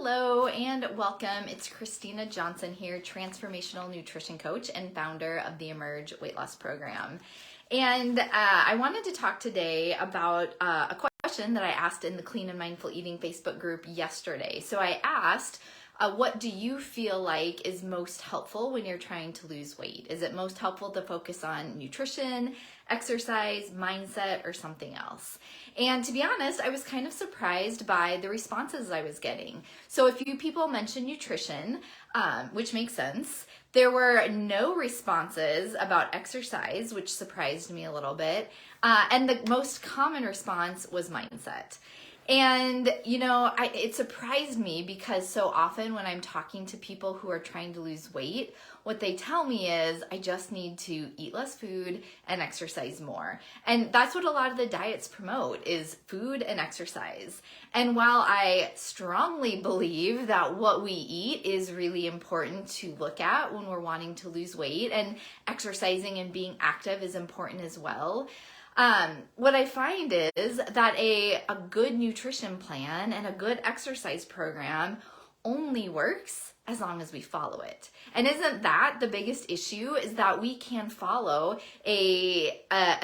Hello and welcome. It's Christina Johnson here, transformational nutrition coach and founder of the Emerge Weight Loss Program. And I wanted to talk today about a question that I asked in the Clean and Mindful Eating Facebook group yesterday. So I asked, what do you feel like is most helpful when you're trying to lose weight? Is it most helpful to focus on nutrition, exercise, mindset, or something else? And to be honest, I was kind of surprised by the responses I was getting. So a few people mentioned nutrition, which makes sense. There were no responses about exercise, which surprised me a little bit. And the most common response was mindset. And, you know, it surprised me because so often when I'm talking to people who are trying to lose weight, what they tell me is, I just need to eat less food and exercise more. And that's what a lot of the diets promote, is food and exercise. And while I strongly believe that what we eat is really important to look at when we're wanting to lose weight, and exercising and being active is important as well, what I find is that a good nutrition plan and a good exercise program only works as long as we follow it. And isn't that the biggest issue, is that we can follow a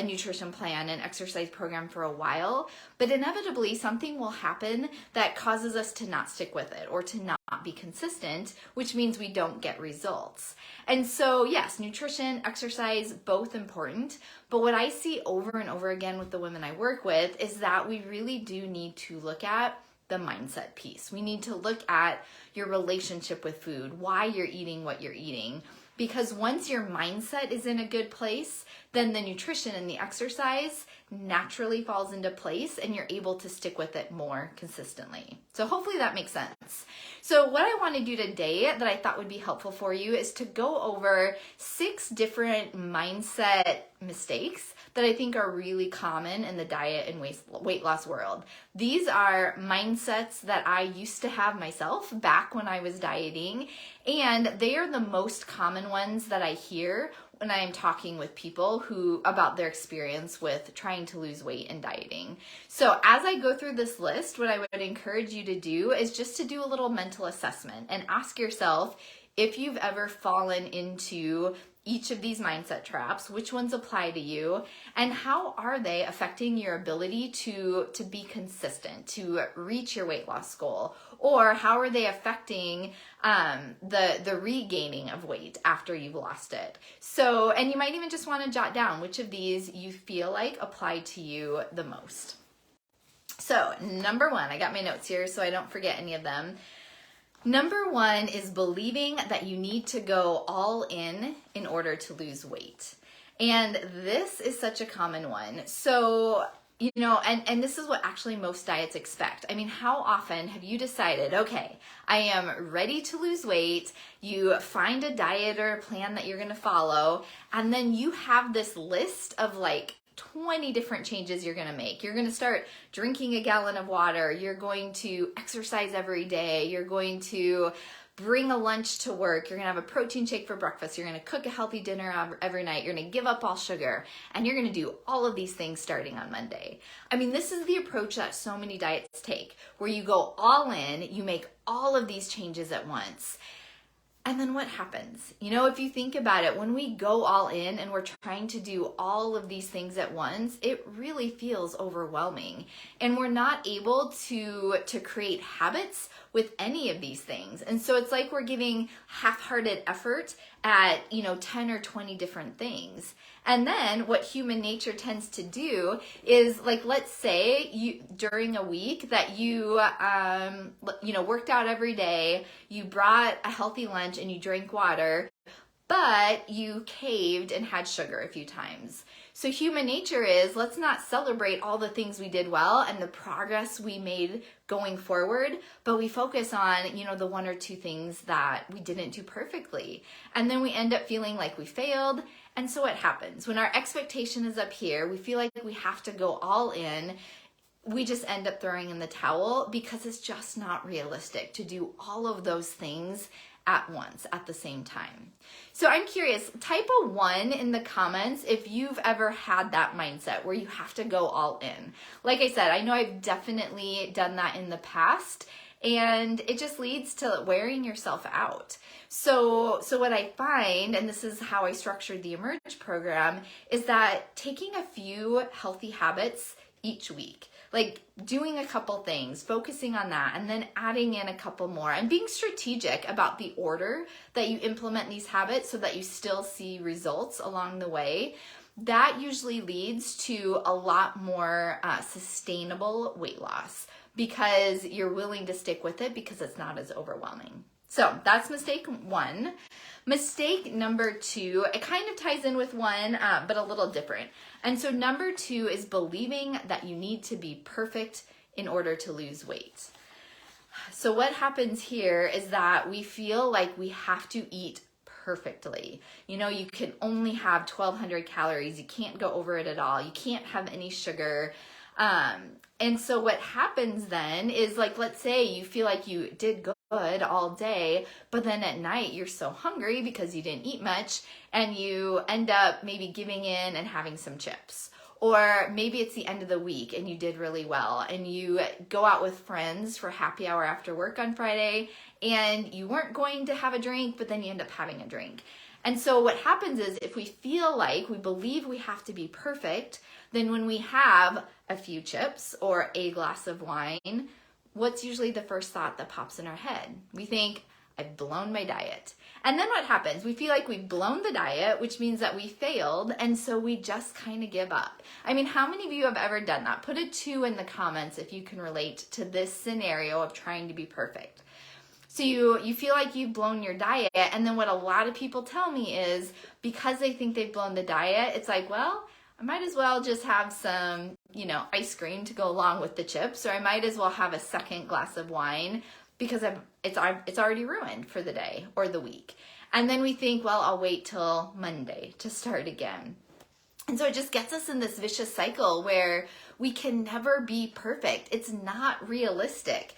nutrition plan and exercise program for a while, but inevitably something will happen that causes us to not stick with it or to not be consistent, which means we don't get results. And so yes, nutrition, exercise, both important, but what I see over and over again with the women I work with is that we really do need to look at the mindset piece. We need to look at your relationship with food, why you're eating what you're eating. Because once your mindset is in a good place, then the nutrition and the exercise naturally falls into place and you're able to stick with it more consistently. So hopefully that makes sense. So what I want to do today that I thought would be helpful for you is to go over 6 different mindset mistakes that I think are really common in the diet and weight loss world. These are mindsets that I used to have myself back when I was dieting, and they are the most common ones that I hear when I am talking with people about their experience with trying to lose weight and dieting. So as I go through this list, what I would encourage you to do is just to do a little mental assessment and ask yourself if you've ever fallen into each of these mindset traps, which ones apply to you, and how are they affecting your ability to be consistent, to reach your weight loss goal, or how are they affecting the regaining of weight after you've lost it. So, and you might even just want to jot down which of these you feel like apply to you the most. So, number 1, I got my notes here so I don't forget any of them. Number 1 is believing that you need to go all in order to lose weight. And this is such a common one. So, you know, and this is what actually most diets expect. I mean, how often have you decided, okay, I am ready to lose weight, you find a diet or a plan that you're going to follow, and then you have this list of like 20 different changes you're going to make. You're going to start drinking a gallon of water. You're going to exercise every day. You're going to bring a lunch to work. You're going to have a protein shake for breakfast. You're going to cook a healthy dinner every night. You're going to give up all sugar. And you're going to do all of these things starting on Monday. I mean, this is the approach that so many diets take, where you go all in, you make all of these changes at once. And then what happens? You know, if you think about it, when we go all in and we're trying to do all of these things at once, it really feels overwhelming. And we're not able to create habits with any of these things. And so it's like we're giving half-hearted effort at, 10 or 20 different things. And then what human nature tends to do is, like, let's say you during a week that you worked out every day, you brought a healthy lunch and you drank water, but you caved and had sugar a few times. So human nature is, let's not celebrate all the things we did well and the progress we made going forward, but we focus on, the 1 or 2 things that we didn't do perfectly. And then we end up feeling like we failed. And so what happens? When our expectation is up here, we feel like we have to go all in. We just end up throwing in the towel because it's just not realistic to do all of those things at once, at the same time. So I'm curious, type a 1 in the comments if you've ever had that mindset where you have to go all in. Like I said, I know I've definitely done that in the past, and it just leads to wearing yourself out. So what I find, and this is how I structured the Emerge program, is that taking a few healthy habits each week, like doing a couple things, focusing on that, and then adding in a couple more, and being strategic about the order that you implement these habits so that you still see results along the way, that usually leads to a lot more sustainable weight loss, because you're willing to stick with it because it's not as overwhelming. So that's mistake one. Mistake number two, it kind of ties in with one, but a little different. And so number two is believing that you need to be perfect in order to lose weight. So what happens here is that we feel like we have to eat perfectly. You can only have 1,200 calories. You can't go over it at all. You can't have any sugar. And so what happens then is, like, let's say you feel like you did good all day, but then at night you're so hungry because you didn't eat much, and you end up maybe giving in and having some chips. Or maybe it's the end of the week and you did really well, and you go out with friends for happy hour after work on Friday, and you weren't going to have a drink, but then you end up having a drink. And so what happens is, if we feel like we believe we have to be perfect, then when we have a few chips or a glass of wine, what's usually the first thought that pops in our head? We think, I've blown my diet. And then what happens? We feel like we've blown the diet, which means that we failed, and so we just kind of give up. I mean, how many of you have ever done that? Put a 2 in the comments if you can relate to this scenario of trying to be perfect. So you feel like you've blown your diet, and then what a lot of people tell me is, because they think they've blown the diet, it's like, well, I might as well just have some, ice cream to go along with the chips, or I might as well have a second glass of wine because it's already ruined for the day or the week. And then we think, well, I'll wait till Monday to start again. And so it just gets us in this vicious cycle where we can never be perfect. It's not realistic.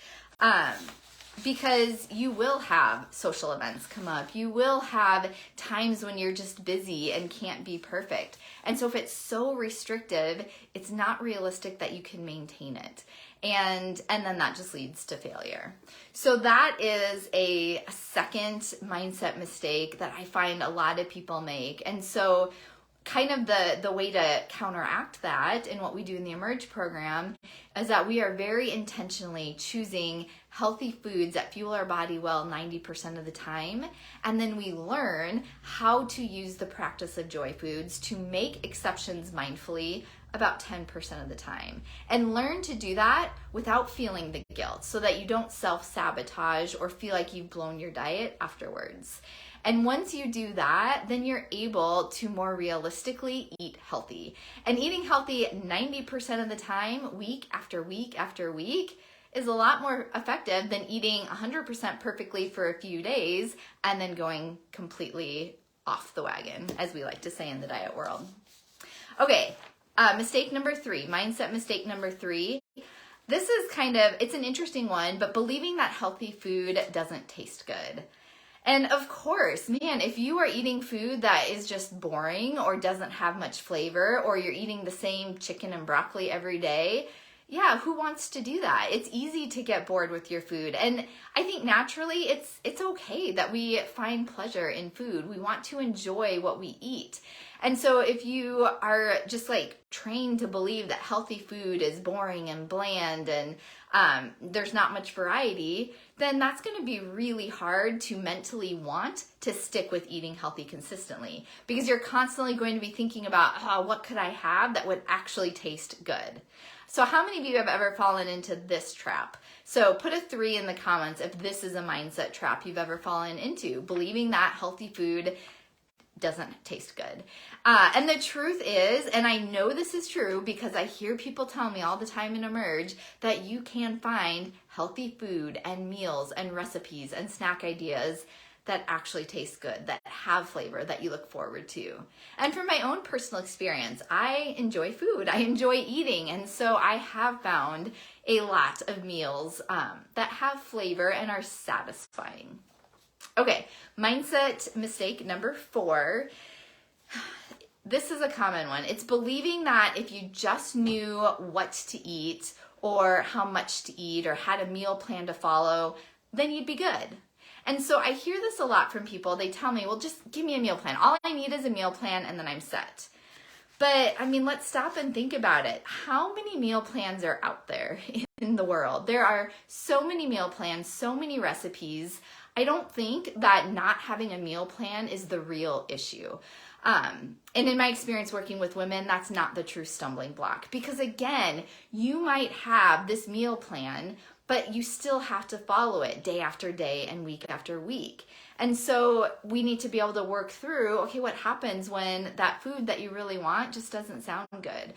Because you will have social events come up. You will have times when you're just busy and can't be perfect. And so if it's so restrictive, it's not realistic that you can maintain it. And then that just leads to failure. So that is a second mindset mistake that I find a lot of people make. And so kind of the way to counteract that, and what we do in the Emerge program, is that we are very intentionally choosing healthy foods that fuel our body well 90% of the time. And then we learn how to use the practice of joy foods to make exceptions mindfully about 10% of the time. And learn to do that without feeling the guilt, so that you don't self-sabotage or feel like you've blown your diet afterwards. And once you do that, then you're able to more realistically eat healthy. And eating healthy 90% of the time, week after week after week, is a lot more effective than eating 100% perfectly for a few days and then going completely off the wagon, as we like to say in the diet world. Okay, mistake number 3, mindset mistake number 3. This is it's an interesting one, but believing that healthy food doesn't taste good. And of course, man, if you are eating food that is just boring or doesn't have much flavor, or you're eating the same chicken and broccoli every day, yeah, who wants to do that? It's easy to get bored with your food. And I think naturally it's okay that we find pleasure in food. We want to enjoy what we eat. And so if you are just trained to believe that healthy food is boring and bland and there's not much variety, then that's going to be really hard to mentally want to stick with eating healthy consistently, because you're constantly going to be thinking about, what could I have that would actually taste good? So how many of you have ever fallen into this trap? So put a 3 in the comments if this is a mindset trap you've ever fallen into, believing that healthy food doesn't taste good. And the truth is, and I know this is true because I hear people tell me all the time in Emerge, that you can find healthy food and meals and recipes and snack ideas that actually taste good, that have flavor, that you look forward to. And from my own personal experience, I enjoy food. I enjoy eating. And so I have found a lot of meals that have flavor and are satisfying. Okay, mindset mistake number 4. This is a common one. It's believing that if you just knew what to eat, or how much to eat or had a meal plan to follow, then you'd be good. And so I hear this a lot from people. They tell me, well, just give me a meal plan. All I need is a meal plan and then I'm set. But I mean, let's stop and think about it. How many meal plans are out there in the world? There are so many meal plans, so many recipes. I don't think that not having a meal plan is the real issue. And in my experience working with women, that's not the true stumbling block. Because again, you might have this meal plan, but you still have to follow it day after day and week after week. And so we need to be able to work through, okay, what happens when that food that you really want just doesn't sound good?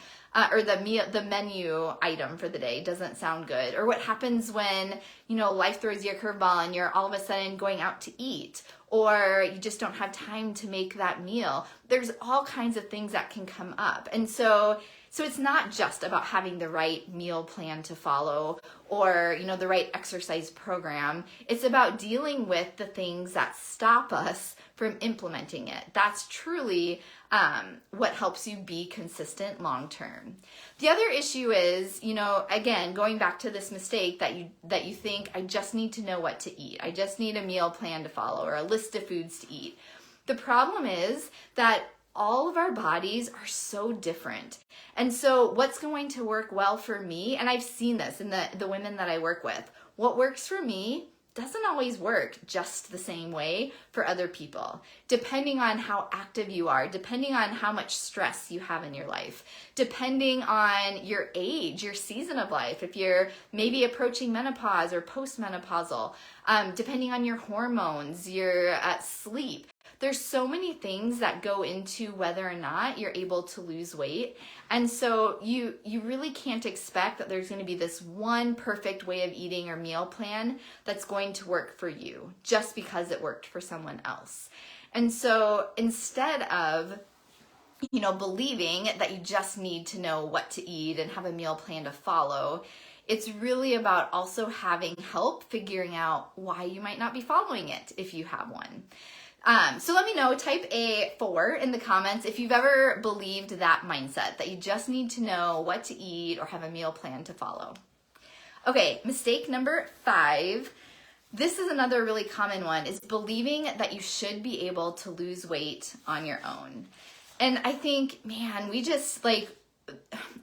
Or the menu item for the day doesn't sound good? Or what happens when, life throws you a curveball and you're all of a sudden going out to eat? Or you just don't have time to make that meal? There's all kinds of things that can come up. And so it's not just about having the right meal plan to follow or, the right exercise program. It's about dealing with the things that stop us from implementing it. That's truly what helps you be consistent long term. The other issue is, again, going back to this mistake that you think, I just need to know what to eat. I just need a meal plan to follow or a list of foods to eat. The problem is that all of our bodies are so different. And so what's going to work well for me, and I've seen this in the women that I work with, what works for me doesn't always work just the same way for other people, depending on how active you are, depending on how much stress you have in your life, depending on your age, your season of life, if you're maybe approaching menopause or postmenopausal, depending on your hormones, your sleep. There's so many things that go into whether or not you're able to lose weight. And so you really can't expect that there's going to be this one perfect way of eating or meal plan that's going to work for you just because it worked for someone else. And so instead of believing that you just need to know what to eat and have a meal plan to follow, it's really about also having help figuring out why you might not be following it if you have one. So let me know, type a 4 in the comments if you've ever believed that mindset, that you just need to know what to eat or have a meal plan to follow. Okay, mistake number 5. This is another really common one, is believing that you should be able to lose weight on your own. And I think, man, we just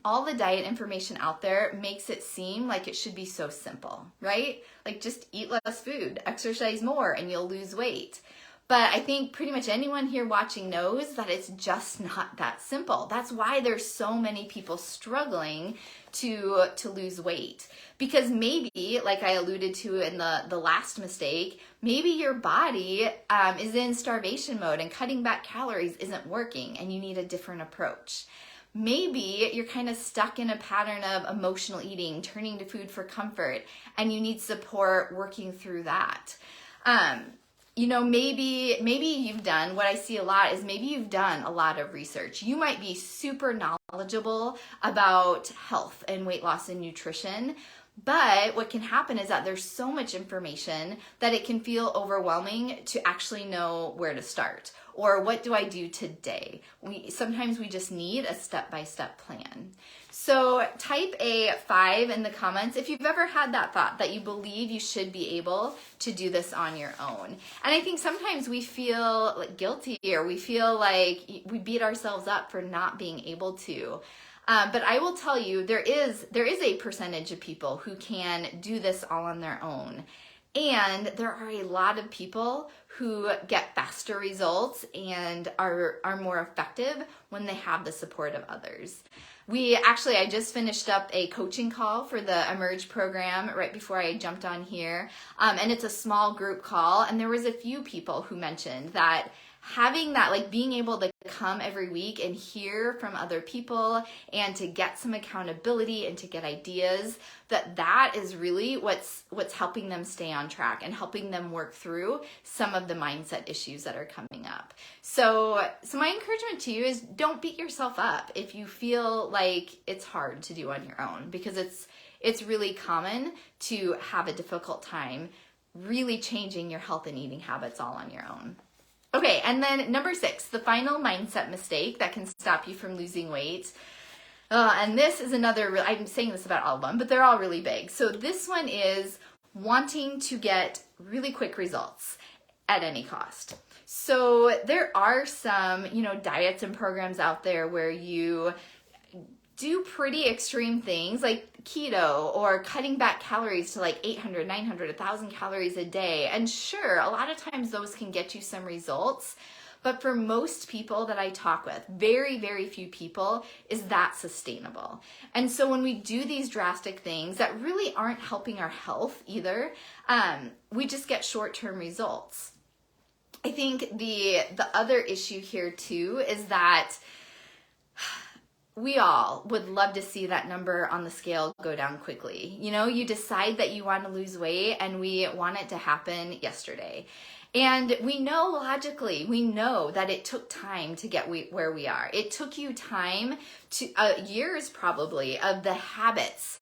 all the diet information out there makes it seem like it should be so simple, right? Like just eat less food, exercise more, and you'll lose weight. But I think pretty much anyone here watching knows that it's just not that simple. That's why there's so many people struggling to lose weight. Because maybe, like I alluded to in the last mistake, maybe your body is in starvation mode and cutting back calories isn't working and you need a different approach. Maybe you're kind of stuck in a pattern of emotional eating, turning to food for comfort, and you need support working through that. Maybe you've done, what I see a lot is maybe you've done a lot of research. You might be super knowledgeable about health and weight loss and nutrition, but what can happen is that there's so much information that it can feel overwhelming to actually know where to start. Or what do I do today? Sometimes we just need a step-by-step plan. So type a 5 in the comments if you've ever had that thought that you believe you should be able to do this on your own. And I think sometimes we feel guilty or we feel like we beat ourselves up for not being able to. But I will tell you, there is a percentage of people who can do this all on their own. And there are a lot of people who get faster results and are more effective when they have the support of others. I just finished up a coaching call for the Emerge program right before I jumped on here. And it's a small group call. And there was a few people who mentioned that having that, being able to come every week and hear from other people and to get some accountability and to get ideas, that is really what's helping them stay on track and helping them work through some of the mindset issues that are coming up. So my encouragement to you is don't beat yourself up if you feel like it's hard to do on your own, because it's really common to have a difficult time really changing your health and eating habits all on your own. Okay, and then number 6, the final mindset mistake that can stop you from losing weight. And this is another, I'm saying this about all of them, but they're all really big. So this one is wanting to get really quick results at any cost. So there are some, diets and programs out there where you do pretty extreme things like keto or cutting back calories to like 800, 900, 1,000 calories a day. And sure, a lot of times those can get you some results. But for most people that I talk with, very, very few people, is that sustainable. And so when we do these drastic things that really aren't helping our health either, we just get short-term results. I think the other issue here too is that we all would love to see that number on the scale go down quickly. You decide that you want to lose weight and we want it to happen yesterday. And we know logically, that it took time to get where we are. It took you time to years probably of the habits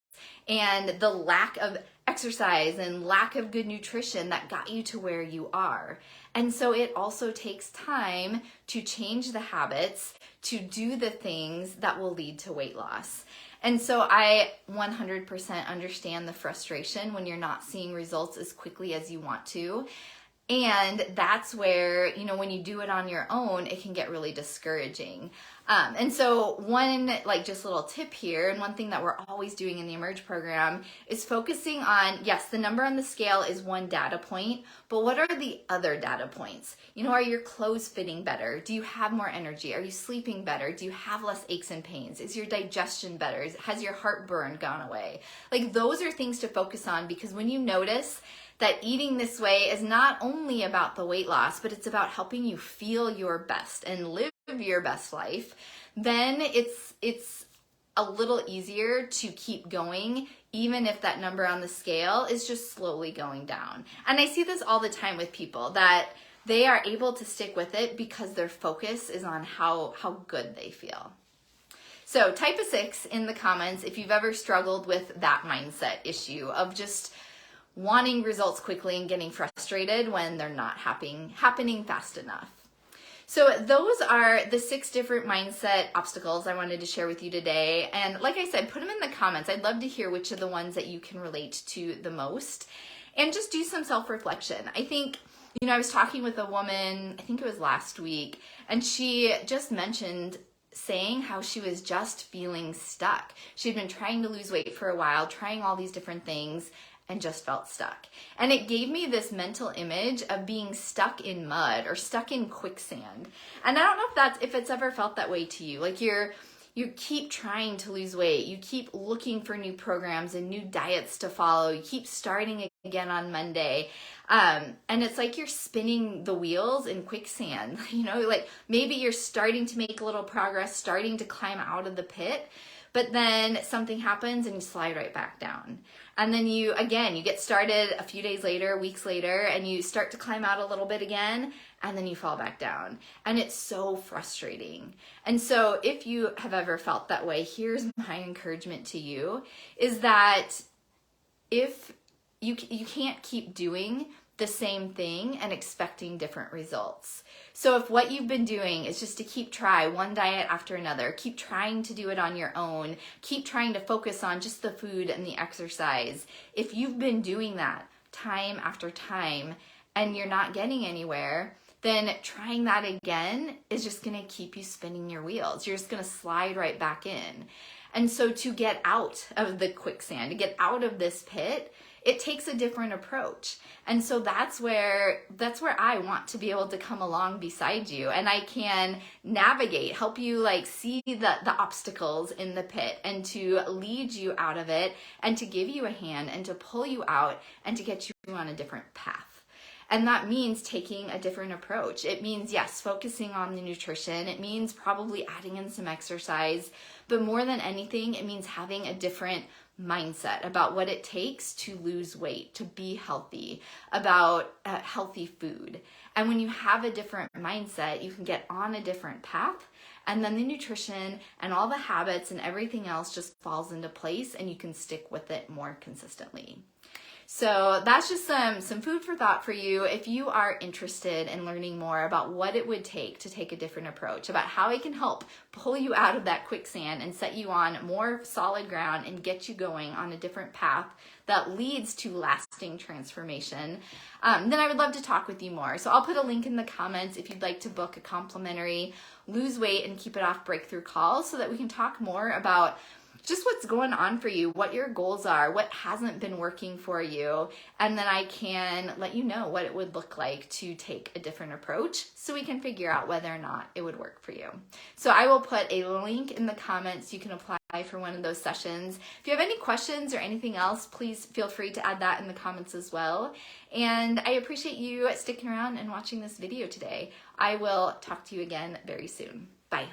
and the lack of exercise and lack of good nutrition that got you to where you are. And so it also takes time to change the habits, to do the things that will lead to weight loss. And so I 100% understand the frustration when you're not seeing results as quickly as you want to. And that's where, when you do it on your own, it can get really discouraging. And so one, just little tip here, and one thing that we're always doing in the Emerge program is focusing on, yes, the number on the scale is one data point, but what are the other data points? Are your clothes fitting better? Do you have more energy? Are you sleeping better? Do you have less aches and pains? Is your digestion better? Has your heartburn gone away? Those are things to focus on, because when you notice that eating this way is not only about the weight loss, but it's about helping you feel your best and live your best life, then it's a little easier to keep going, even if that number on the scale is just slowly going down. And I see this all the time with people, that they are able to stick with it because their focus is on how good they feel. So type a 6 in the comments if you've ever struggled with that mindset issue of just wanting results quickly and getting frustrated when they're not happening fast enough. So those are the 6 different mindset obstacles I wanted to share with you today. And like I said, put them in the comments. I'd love to hear which of the ones that you can relate to the most, and just do some self-reflection. I think, I was talking with a woman, I think it was last week, and she just mentioned saying how she was just feeling stuck. She'd been trying to lose weight for a while, trying all these different things, and just felt stuck. And it gave me this mental image of being stuck in mud or stuck in quicksand. And I don't know if it's ever felt that way to you. You keep trying to lose weight. You keep looking for new programs and new diets to follow. You keep starting again on Monday. And it's like you're spinning the wheels in quicksand. Maybe you're starting to make a little progress, starting to climb out of the pit, but then something happens and you slide right back down. And then you get started a few days later, weeks later, and you start to climb out a little bit again, and then you fall back down. And it's so frustrating. And so if you have ever felt that way, here's my encouragement to you, is that if you can't keep doing the same thing and expecting different results. So if what you've been doing is just to keep trying one diet after another, keep trying to do it on your own, keep trying to focus on just the food and the exercise, if you've been doing that time after time and you're not getting anywhere, then trying that again is just going to keep you spinning your wheels. You're just going to slide right back in. And so to get out of the quicksand, to get out of this pit, it takes a different approach. And so that's where I want to be able to come along beside you, and I can navigate, help you see the obstacles in the pit, and to lead you out of it, and to give you a hand, and to pull you out, and to get you on a different path. And that means taking a different approach. It means, yes, focusing on the nutrition. It means probably adding in some exercise. But more than anything, it means having a different mindset about what it takes to lose weight, to be healthy, about healthy food. And when you have a different mindset, you can get on a different path, and then the nutrition and all the habits and everything else just falls into place, and you can stick with it more consistently. So that's just some food for thought for you if you are interested in learning more about what it would take to take a different approach, about how it can help pull you out of that quicksand and set you on more solid ground and get you going on a different path that leads to lasting transformation, then I would love to talk with you more. So I'll put a link in the comments if you'd like to book a complimentary lose weight and keep it off breakthrough call so that we can talk more about just what's going on for you, what your goals are, what hasn't been working for you, and then I can let you know what it would look like to take a different approach so we can figure out whether or not it would work for you. So I will put a link in the comments. You can apply for one of those sessions. If you have any questions or anything else, please feel free to add that in the comments as well. And I appreciate you sticking around and watching this video today. I will talk to you again very soon. Bye.